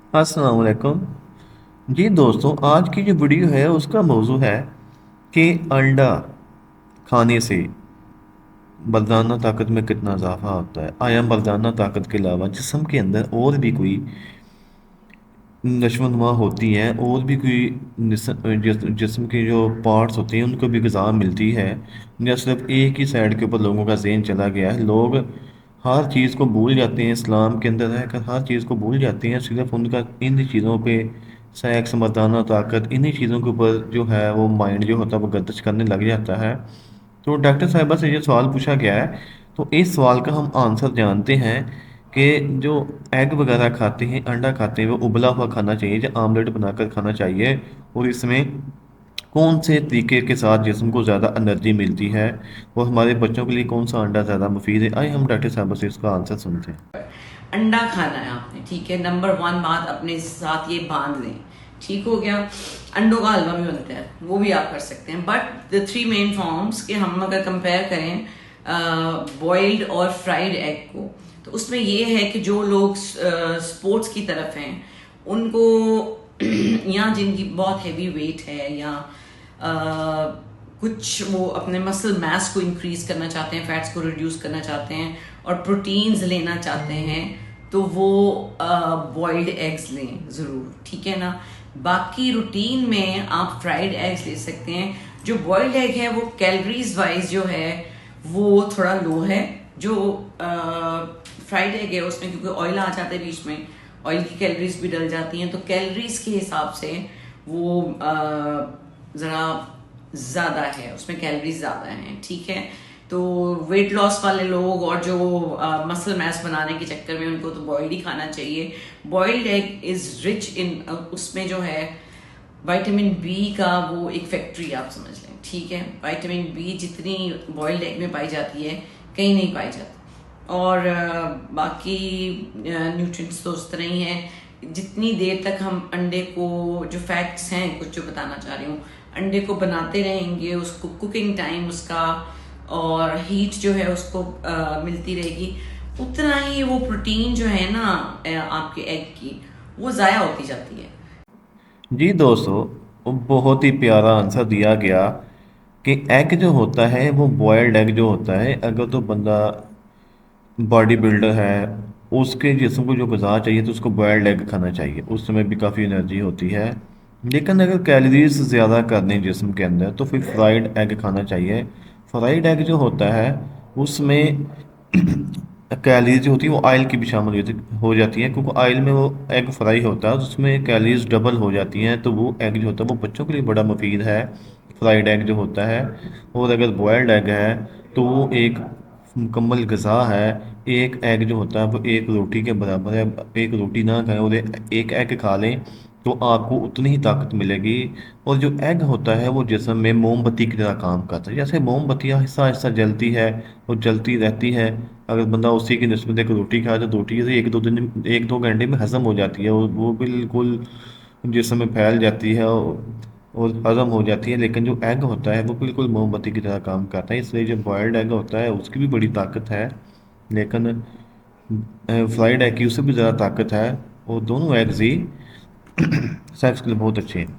अस्सलाम वालेकुम। जी दोस्तों, आज की जो वीडियो है उसका मौजू है कि अंडा खाने से मर्दाना ताकत में कितना इजाफा होता है। आया मर्दाना ताकत के अलावा जिस्म के अंदर और भी कोई नशोनुमा होती हैं, और भी कोई जिस्म के जो पार्ट्स होते हैं उनको भी ग़िज़ा मिलती है, या सिर्फ एक ही साइड के ऊपर लोगों का ज़हन चला गया है। लोग हर चीज़ को भूल जाते हैं, इस्लाम के अंदर रहकर हर चीज़ को भूल जाते हैं, सिर्फ उनका इन चीज़ों पे सेक्स, मर्दाना ताकत, इन्हीं चीज़ों के ऊपर जो है वो माइंड जो होता है वो गर्दिश करने लग जाता है। तो डॉक्टर साहिबा से ये सवाल पूछा गया है, तो इस सवाल का हम आंसर जानते हैं कि जो एग वगैरह खाते हैं, अंडा खाते हैं, वो उबला हुआ खाना चाहिए या आमलेट बनाकर खाना चाहिए। और इसमें कौन से तरीके के साथ जिस्म को ज़्यादा एनर्जी मिलती है, और हमारे बच्चों के लिए कौन सा अंडा ज़्यादा मुफीद है। आइए हम डॉक्टर साहब से इसका आंसर सुनते हैं। अंडा खाना है आपने, ठीक है। नंबर वन बात अपने साथ ये बांध लें, ठीक हो गया। अंडों का हलवा भी बनता है, वो भी आप कर सकते हैं। But the three main forms के हम अगर कंपेयर करें बॉइल्ड और फ्राइड एग को, तो उसमें ये है कि जो लोग स्पोर्ट्स की तरफ हैं उनको या जिनकी बहुत हैवी वेट है, या कुछ वो अपने मसल मास को इंक्रीज करना चाहते हैं, फैट्स को रिड्यूस करना चाहते हैं और प्रोटीन्स लेना चाहते हैं, तो वो बॉइल्ड एग्स लें ज़रूर, ठीक है ना। बाकी रूटीन में आप फ्राइड एग्स ले सकते हैं। जो बॉइल्ड एग है वो कैलोरीज वाइज जो है वो थोड़ा लो है। जो फ्राइड एग है उसमें क्योंकि ऑयल आ जाता है बीच में, ऑयल की कैलोरीज भी डल जाती हैं, तो कैलोरीज के हिसाब से वो ज़रा ज़्यादा है, उसमें कैलोरीज ज़्यादा हैं, ठीक है। तो वेट लॉस वाले लोग और जो मसल मैस बनाने के चक्कर में उनको तो बॉइल्ड ही खाना चाहिए। Boiled egg is rich in, उसमें जो है विटामिन बी का वो एक फैक्ट्री आप समझ लें, ठीक है। विटामिन बी जितनी बॉइल्ड एग में पाई जाती है कहीं नहीं पाई जाती। और बाकी न्यूट्रिएंट्स तो उस तरह ही हैं। जितनी देर तक हम अंडे को, जो फैक्ट्स हैं कुछ जो बताना चाह रही हूँ, अंडे को बनाते रहेंगे, उसको कुकिंग टाइम उसका और हीट जो है उसको मिलती रहेगी, उतना ही वो प्रोटीन जो है ना आपके एग की, वो ज़ाया होती जाती है। जी दोस्तों, वो बहुत ही प्यारा आंसर दिया गया कि एग जो होता है वो बॉयल्ड एग जो होता है, अगर तो बंदा बॉडी बिल्डर है, उसके जिस्म को जो ग़िज़ा चाहिए तो उसको बॉयल्ड एग खाना चाहिए, उस समय भी काफ़ी एनर्जी होती है। लेकिन अगर कैलोरीज ज़्यादा करनी जिस्म के अंदर तो फिर फ्राइड एग खाना चाहिए। फ्राइड एग जो होता है उसमें कैलोरीज जो होती है वो ऑयल की भी शामिल हो जाती है, क्योंकि ऑयल में वो एग फ्राई होता है तो उसमें कैलोरीज डबल हो जाती हैं। तो वो एग जो होता है वो बच्चों के लिए बड़ा मुफीद है, फ्राइड एग जो होता है। और अगर बॉयल्ड एग है तो वो एक मुकम्मल ग़िज़ा है। एक एग जो होता है वो एक रोटी के बराबर है। एक रोटी ना खाएं और एक एग खा लें तो आपको उतनी ही ताकत मिलेगी। और जो एग होता है वो जिस्म में मोमबत्ती की तरह काम करता है। जैसे मोमबत्ती आहिस्ता आहिस्ता जलती है और जलती रहती है, अगर बंदा उसी की निस्बत एक रोटी खाए तो रोटी से एक दो घंटे में हज़म हो जाती है, और वो बिल्कुल जिस्म में फैल जाती है और हज़म हो जाती है। लेकिन जो एग होता है वो बिल्कुल मोमबत्ती की तरह काम करता है, इसलिए जो बॉयल्ड एग होता है उसकी भी बड़ी ताकत है। लेकिन फ्राइड एग की उससे भी ज़्यादा ताकत है, और दोनों एग्स ही सेक्स के लिए बहुत अच्छे हैं।